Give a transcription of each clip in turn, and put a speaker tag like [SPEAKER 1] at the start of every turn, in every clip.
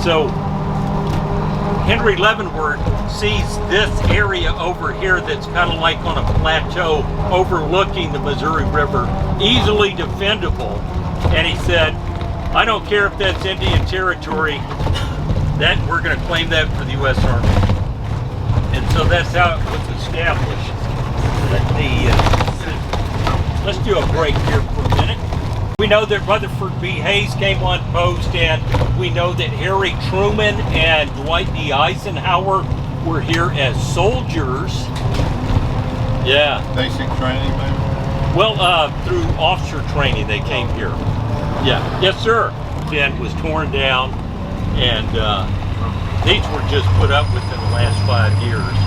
[SPEAKER 1] So Henry Leavenworth sees this area over here that's kind of like on a plateau overlooking the Missouri River, easily defendable. And he said, I don't care if that's Indian territory, that we're going to claim that for the U.S. Army. And so that's how it was established. Let's do a break here for a minute. We know that Rutherford B. Hayes came on post, and we know that Harry Truman and Dwight D. Eisenhower were here as soldiers. Yeah.
[SPEAKER 2] Basic training, maybe?
[SPEAKER 1] Well, through officer training they came here. Yeah. Yes, sir. Then was torn down, and these were just put up within the last 5 years.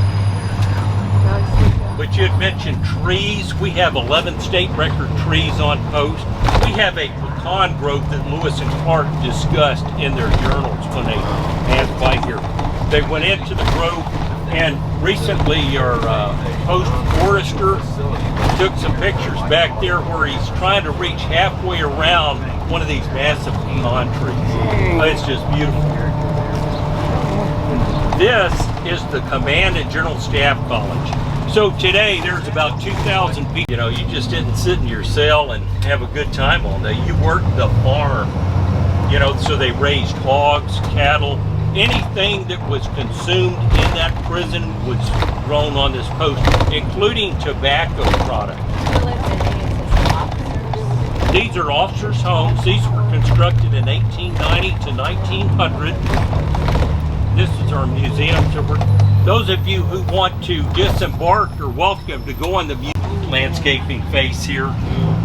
[SPEAKER 1] But you had mentioned trees. We have 11 state record trees on post. We have a pecan grove that Lewis and Clark discussed in their journals when they passed by here. They went into the grove, and recently our post forester took some pictures back there where he's trying to reach halfway around one of these massive pecan trees. It's just beautiful. This is the Command and General Staff College. So today there's about 2,000 people. You know, you just didn't sit in your cell and have a good time all day. You worked the farm. You know, so they raised hogs, cattle, anything that was consumed in that prison was grown on this post, including tobacco products. These are officers' homes. These were constructed in 1890 to 1900. This is our museum. So those of you who want to disembark are welcome to go on the landscaping face here.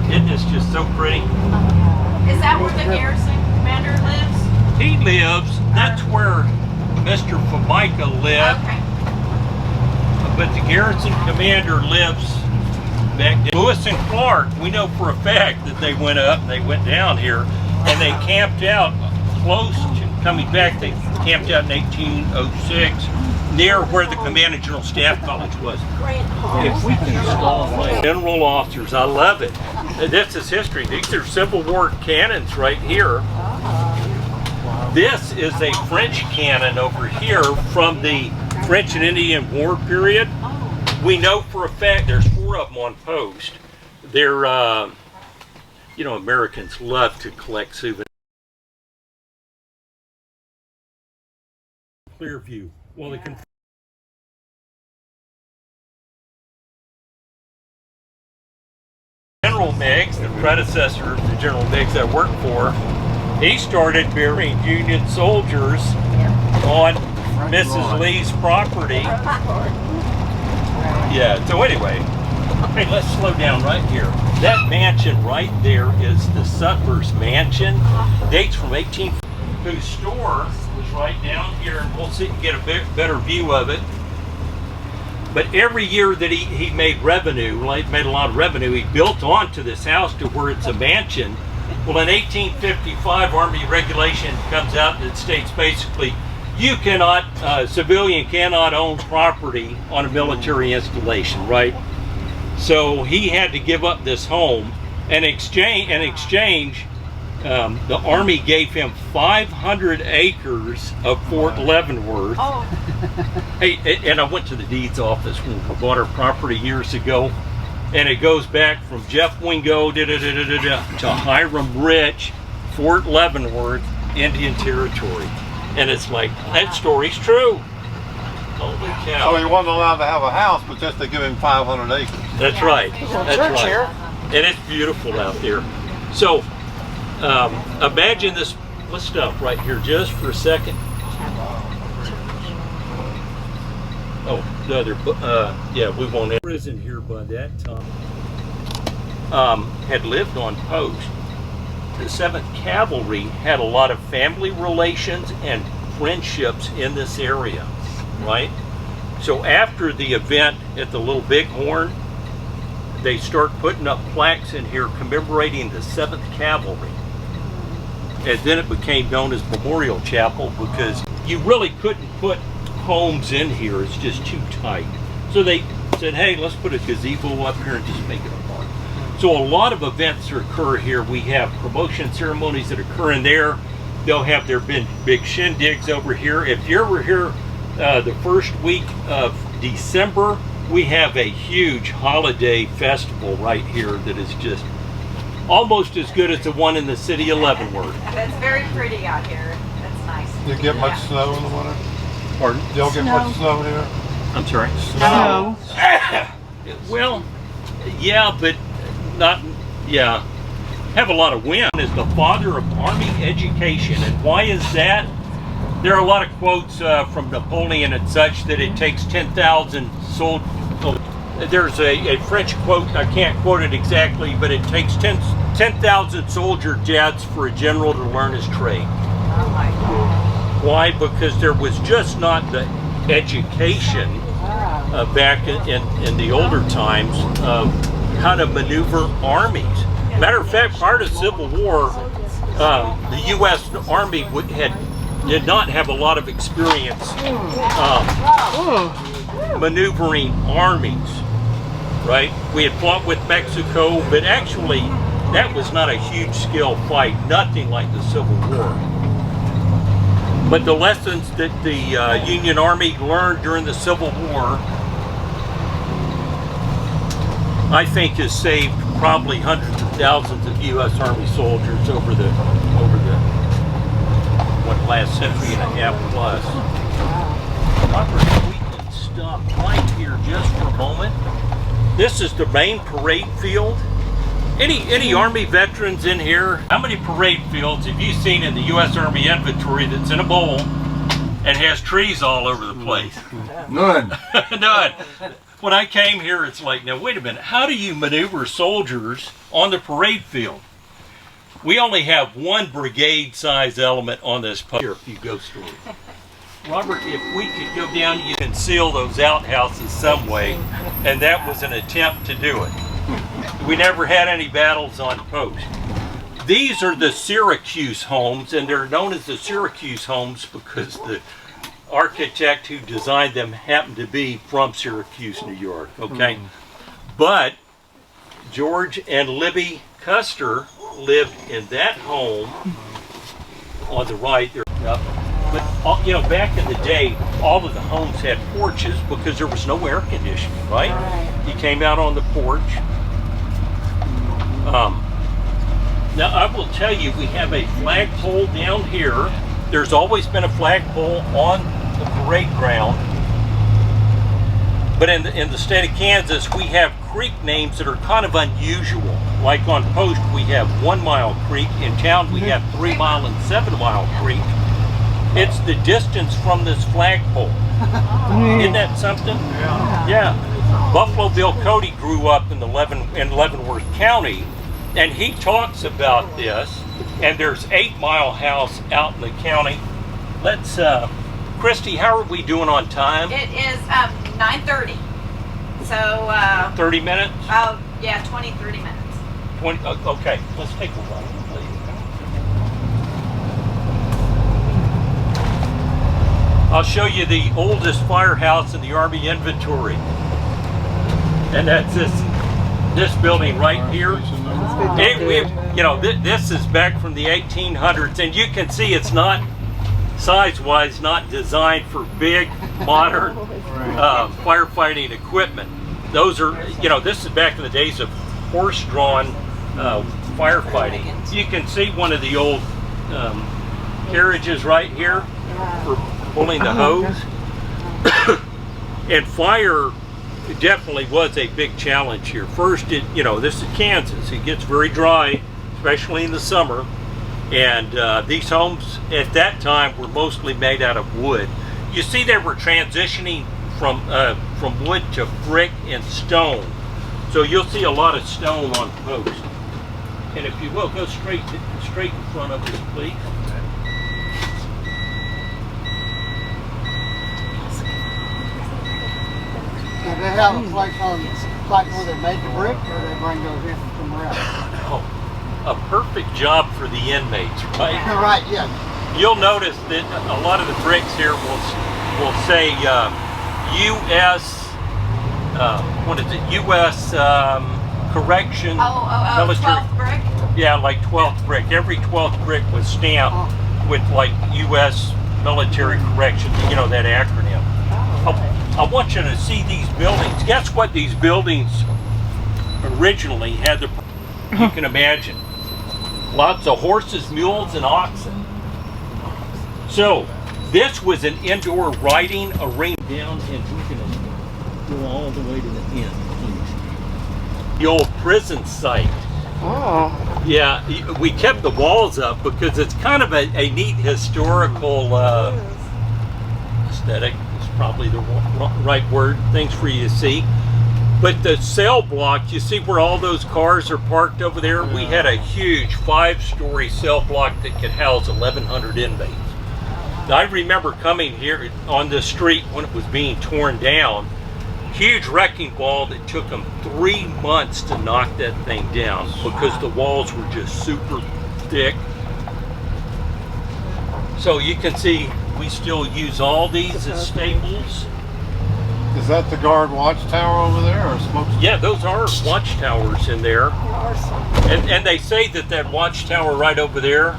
[SPEAKER 1] It is just so pretty.
[SPEAKER 3] Is that where the garrison commander lives?
[SPEAKER 1] He lives, that's where Mr. Formica lived.
[SPEAKER 3] Okay.
[SPEAKER 1] But the garrison commander lives back there. Lewis and Clark, we know for a fact that they went up and they went down here and they camped out close to coming back. They camped out in 1806 near where the Command and General Staff College was. If we can install general officers, I love it. This is history. These are Civil War cannons right here. This is a French cannon over here from the French and Indian War period. We know for a fact there's 4 of them on post. They're, you know, Americans love to collect souvenirs. Clear view. Well, the General Meigs, the predecessor of the General Meigs I worked for, he started burying Union soldiers on Mrs. Lee's property. Yeah, so anyway, hey, let's slow down right here. That mansion right there is the Sutler's Mansion. Dates from 18... whose store was right down here, and we'll see, get a better view of it. But every year that he made revenue, like made a lot of revenue, he built onto this house to where it's a mansion. Well, in 1855, Army regulation comes out that states basically you cannot, civilian cannot own property on a military installation, right? So he had to give up this home, and in exchange, the Army gave him 500 acres of Fort Leavenworth. Oh. Hey, and I went to the deeds office when we bought our property years ago, and it goes back from Jeff Wingo to Hiram Rich, Fort Leavenworth, Indian Territory. And it's like, that story's true. Holy cow.
[SPEAKER 2] So he wasn't allowed to have a house, but just to give him 500 acres.
[SPEAKER 1] That's right. That's right. And it's beautiful out there. So, imagine this. Let's stop right here just for a second. Oh, the other, yeah, we won't have prison here by that time. Had lived on post. The 7th Cavalry had a lot of family relations and friendships in this area, right? So after the event at the Little Bighorn, they start putting up plaques in here commemorating the 7th Cavalry. And then it became known as Memorial Chapel because you really couldn't put homes in here. It's just too tight. So they said, hey, let's put a gazebo up here and just make it a park. So a lot of events occur here. We have promotion ceremonies that occur in there. they'll have there been big shindigs over here. If you're over here the first week of December, we have a huge holiday festival right here that is just almost as good as the one in the city of Leavenworth.
[SPEAKER 3] It's very pretty out here. It's nice.
[SPEAKER 2] Do you get much snow in the winter?
[SPEAKER 1] Pardon?
[SPEAKER 2] You don't get much snow here?
[SPEAKER 1] I'm sorry?
[SPEAKER 2] Snow.
[SPEAKER 1] Well, yeah, but not, yeah. Have a lot of wind. Is the father of Army education. And why is that? There are a lot of quotes from Napoleon and such that it takes 10,000 soldiers. There's a French quote, I can't quote it exactly, but it takes 10,000 soldier deaths for a general to learn his trade.
[SPEAKER 3] Oh my God.
[SPEAKER 1] Why? Because there was just not the education back in the older times of how to maneuver armies. Matter of fact, prior to Civil War, the U.S. Army did not have a lot of experience maneuvering armies, right? We had fought with Mexico, but actually that was not a huge scale fight, nothing like the Civil War. But the lessons that the Union Army learned during the Civil War, I think has saved probably hundreds of thousands of U.S. Army soldiers over the last century and a half plus. Robert, we can stop right here just for a moment. This is the main parade field. Any Army veterans in here? How many parade fields have you seen in the U.S. Army inventory that's in a bowl and has trees all over the place?
[SPEAKER 2] None.
[SPEAKER 1] None. When I came here, it's like, now wait a minute, how do you maneuver soldiers on the parade field? We only have one brigade size element on this post. Here, a few ghost stories. Robert, if we could go down, you can seal those outhouses some way, and that was an attempt to do it. We never had any battles on post. These are the Syracuse homes, and they're known as the Syracuse homes because the architect who designed them happened to be from Syracuse, New York, okay? But George and Libby Custer lived in that home on the right there. But you know, back in the day, all of the homes had porches because there was no air conditioning, right? You came out on the porch. Now I will tell you, we have a flagpole down here. There's always been a flagpole on the parade ground. But in the state of Kansas, we have creek names that are kind of unusual. Like on post, we have 1 Mile Creek. In town, we have 3 Mile and 7 Mile Creek. It's the distance from this flagpole. Isn't that something? Yeah. Buffalo Bill Cody grew up in Leavenworth County, and he talks about this. And there's 8 Mile House out in the county. Let's, Christy, how are we doing on time?
[SPEAKER 3] It is 9:30. So
[SPEAKER 1] 30 minutes?
[SPEAKER 3] Oh yeah, 30 minutes.
[SPEAKER 1] 20. Okay, let's take a run, please. I'll show you the oldest firehouse in the Army inventory, and that's this building right here. This is back from the 1800s, and you can see it's not size-wise not designed for big modern firefighting equipment. Those are, this is back in the days of horse-drawn firefighting. You can see one of the old carriages right here for pulling the hose. And fire definitely was a big challenge here. First, this is Kansas. It gets very dry, especially in the summer. And these homes at that time were mostly made out of wood. You see, they were transitioning from wood to brick and stone. So you'll see a lot of stone on posts. And if you will, go straight in front of us, please.
[SPEAKER 4] Do they have a place where they make the brick, or they bring those in from somewhere else?
[SPEAKER 1] Oh, a perfect job for the inmates, right?
[SPEAKER 4] Right, yeah.
[SPEAKER 1] You'll notice that a lot of the bricks here will say U.S. What is it? U.S. Corrections.
[SPEAKER 3] Military. 12th brick.
[SPEAKER 1] Yeah, like 12th brick. Every 12th brick was stamped with like U.S. military corrections, you know, that acronym. I want you to see these buildings. Guess what these buildings originally had? You can imagine. Lots of horses, mules, and oxen. So this was an indoor riding arena down, and we're going to go all the way to the end. The old prison site.
[SPEAKER 5] Oh.
[SPEAKER 1] Yeah, we kept the walls up because it's kind of a neat historical aesthetic. Is probably the right word. Things for you to see. But the cell block, you see where all those cars are parked over there? We had a huge 5-story cell block that could house 1,100 inmates. I remember coming here on the street when it was being torn down. Huge wrecking ball that took them 3 months to knock that thing down because the walls were just super thick. So you can see we still use all these as staples.
[SPEAKER 2] Is that the guard watchtower over there, or smoke?
[SPEAKER 1] Yeah, those are watchtowers in there. And they say that watchtower right over there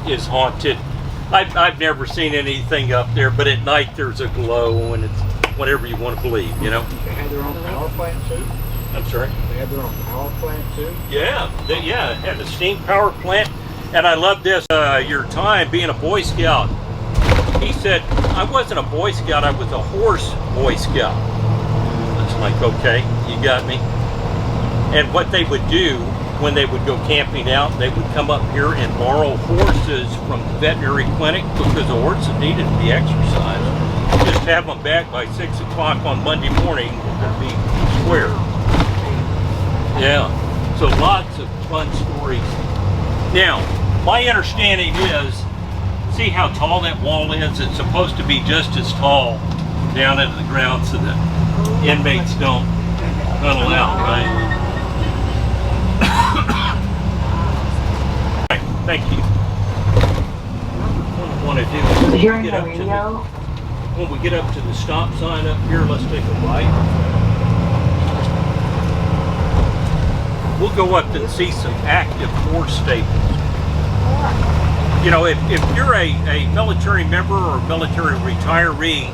[SPEAKER 1] is haunted. I've never seen anything up there, but at night there's a glow, and it's whatever you want to believe, you know.
[SPEAKER 6] They had their own power plant too?
[SPEAKER 1] I'm sorry?
[SPEAKER 6] They had their own power plant too?
[SPEAKER 1] Yeah, it had a steam power plant. And I love this, your time being a Boy Scout. He said, I wasn't a Boy Scout, I was a horse Boy Scout. It's like, okay, you got me. And what they would do when they would go camping out, they would come up here and borrow horses from the veterinary clinic because the horses needed to be exercised. Just have them back by 6 o'clock on Monday morning, they'd be square. Yeah, so lots of fun stories. Now, my understanding is, see how tall that wall is? It's supposed to be just as tall down into the ground so that inmates don't huddle out, right? Right, thank you. What I want to do is when we get up to the stop sign up here, let's take a right. We'll go up and see some active horse stables. You know, if you're a military member or military retiree,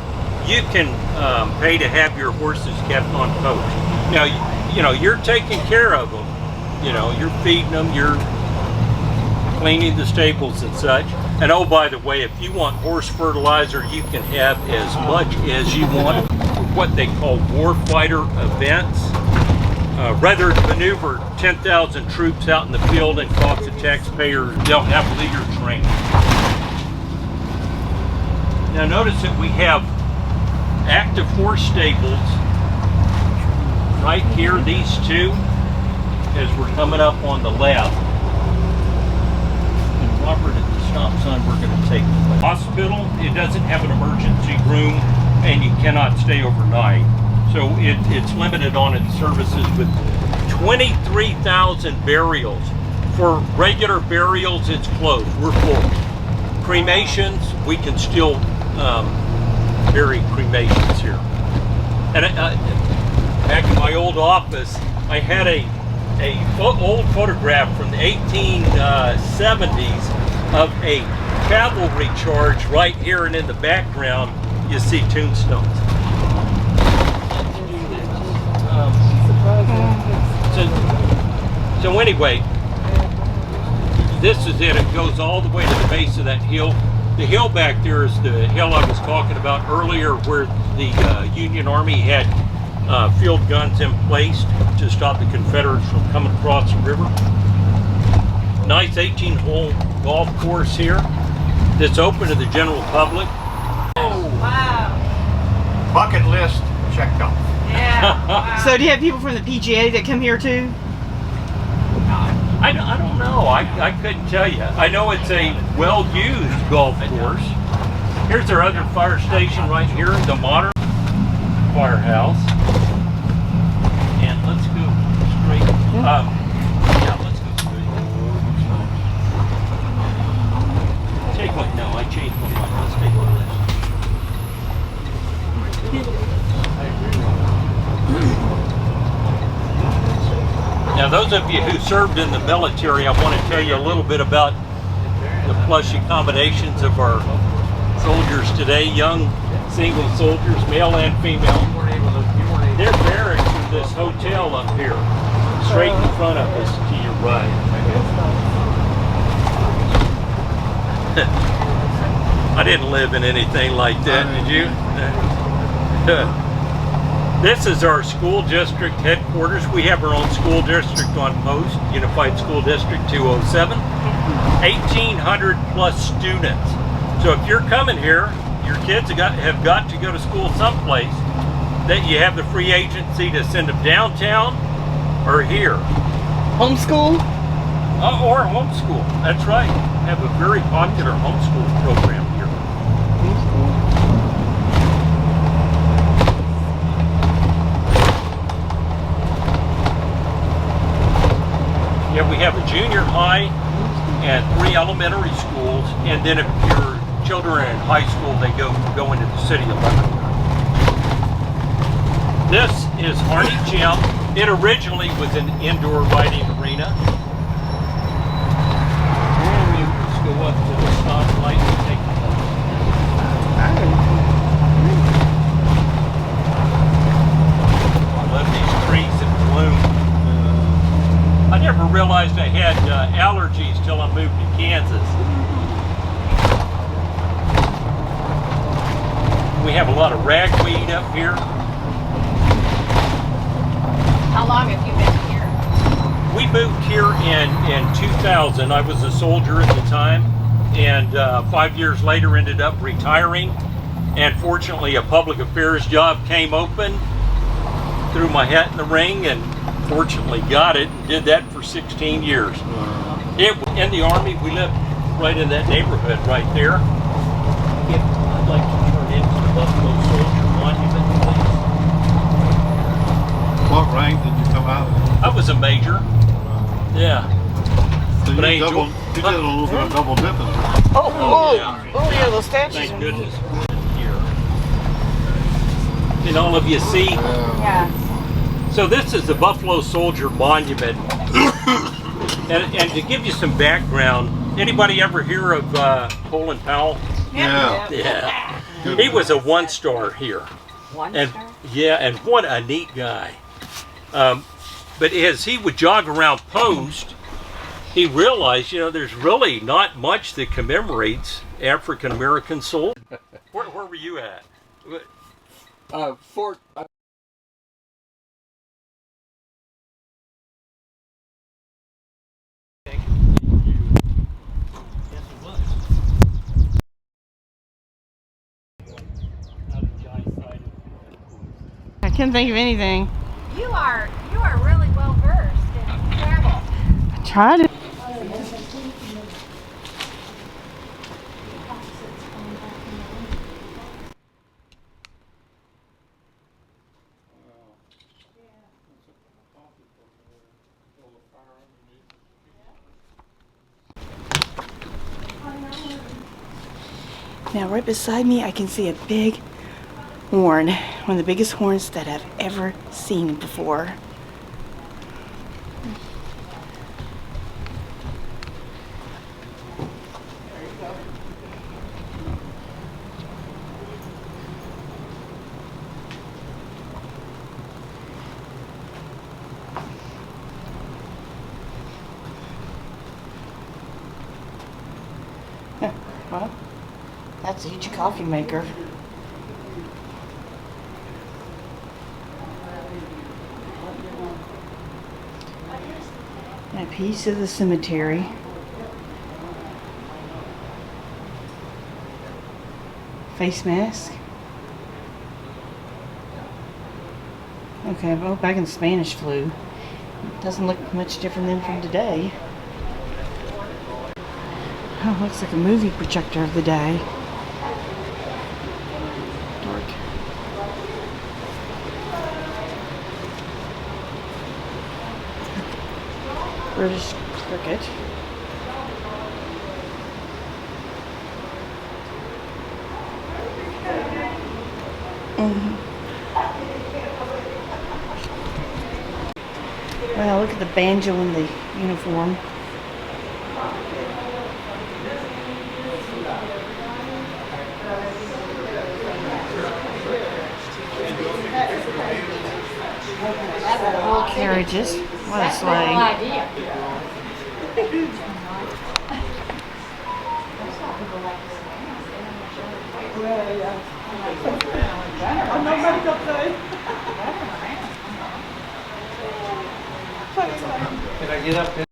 [SPEAKER 1] you can pay to have your horses kept on post. Now, you know, you're taking care of them. You know, you're feeding them, you're cleaning the stables and such. And oh, by the way, if you want horse fertilizer, you can have as much as you want. What they call warfighter events. Rather than maneuver 10,000 troops out in the field and cost the taxpayer, they'll have leader training. Now notice that we have active horse stables right here, these two, as we're coming up on the left. And Robert, at the stop sign, we're going to take the hospital. It doesn't have an emergency room, and you cannot stay overnight. So it's limited on its services with 23,000 burials. For regular burials, it's closed. We're full. Cremations, we can still bury cremations here. And back in my old office, I had a old photograph from the 1870s of a cavalry charge right here, and in the background, you see tombstones. So anyway, this is it. It goes all the way to the base of that hill. The hill back there is the hill I was talking about earlier, where the Union Army had field guns in place to stop the Confederates from coming across the river. Nice 18-hole golf course here that's open to the general public.
[SPEAKER 3] Oh, wow.
[SPEAKER 6] Bucket list checked off.
[SPEAKER 3] Yeah. Wow.
[SPEAKER 5] So do you have people from the PGA that come here too?
[SPEAKER 1] I don't know. I couldn't tell you. I know it's a well-used golf course. Here's our other fire station right here, the modern firehouse. And let's go straight. Yeah, let's go straight. Take one. No, I changed my mind. Let's take one of this. Now, those of you who served in the military, I want to tell you a little bit about the plush accommodations of our soldiers today, young single soldiers, male and female. They're barracks in this hotel up here, straight in front of us to your right. I didn't live in anything like that, did you? This is our school district headquarters. We have our own school district on post, Unified School District 207. 1,800 plus students. So if you're coming here, your kids have got to go to school someplace, that you have the free agency to send them downtown or here.
[SPEAKER 5] Homeschool?
[SPEAKER 1] Or homeschool. That's right. Have a very popular homeschool program here. Yeah, we have a junior high and 3 elementary schools, and then if your children are in high school, they go into the city of Leavenworth. This is Harney Gym. It originally was an indoor riding arena. Let's go up to the stoplight and take a look. I love these trees in bloom. I never realized I had allergies till I moved to Kansas. We have a lot of ragweed up here.
[SPEAKER 3] How long have you been here?
[SPEAKER 1] We moved here in 2000. I was a soldier at the time, and 5 years later ended up retiring. And fortunately, a public affairs job came open, threw my hat in the ring, and fortunately got it, and did that for 16 years. In the Army, we lived right in that neighborhood right there. I'd like to turn into the Buffalo Soldier Monument, please.
[SPEAKER 2] What rank did you come out of?
[SPEAKER 1] I was a major. Yeah.
[SPEAKER 2] So you
[SPEAKER 1] But I
[SPEAKER 2] did a little bit of double dipping.
[SPEAKER 5] Oh yeah, those statues.
[SPEAKER 1] Thank goodness here. Can all of you see?
[SPEAKER 3] Yeah.
[SPEAKER 1] So this is the Buffalo Soldier Monument. and to give you some background, anybody ever hear of Colin Powell?
[SPEAKER 2] Yeah.
[SPEAKER 1] Yeah. He was a 1-star here.
[SPEAKER 3] One-star?
[SPEAKER 1] Yeah, and what a neat guy. But as he would jog around post, he realized, there's really not much that commemorates African American soldiers. Where were you at?
[SPEAKER 6] Fort.
[SPEAKER 5] I can't think of anything.
[SPEAKER 3] You are really well versed in travel.
[SPEAKER 5] I tried it. Now right beside me I can see a big horn, one of the biggest horns that I've ever seen before. Well, that's a huge coffee maker. And a piece of the cemetery. Face mask. Okay, well, back in the Spanish flu. Doesn't look much different than from today. Oh, looks like a movie projector of the day. Dark. British cricket. Wow, look at the banjo in the uniform. carriages. What a sleigh.
[SPEAKER 3] idea.
[SPEAKER 7] Can I get up there?